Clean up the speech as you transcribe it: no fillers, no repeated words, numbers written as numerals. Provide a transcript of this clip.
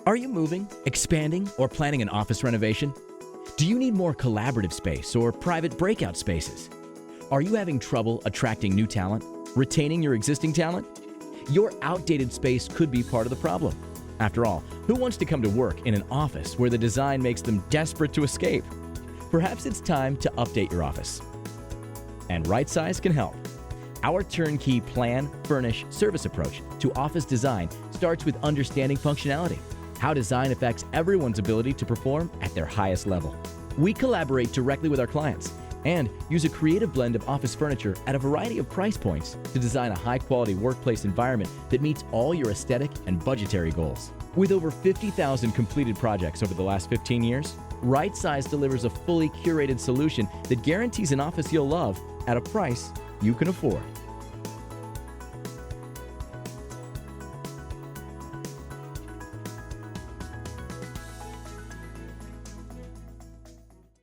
Are you moving, expanding, or planning an office renovation? Do you need more collaborative space or private breakout spaces? Are you having trouble attracting new talent, retaining your existing talent? Your outdated space could be part of the problem. After all, who wants to come to work in an office where the design makes them desperate to escape? Perhaps it's time to update your office. And Rightsize can help. Our turnkey plan, furnish, service approach to office design starts with understanding functionality, how design affects everyone's ability to perform at their highest level. We collaborate directly with our clients and use a creative blend of office furniture at a variety of price points to design a high-quality workplace environment that meets all your aesthetic and budgetary goals. With over 50,000 completed projects over the last 15 years, Rightsize delivers a fully curated solution that guarantees an office you'll love at a price you can afford.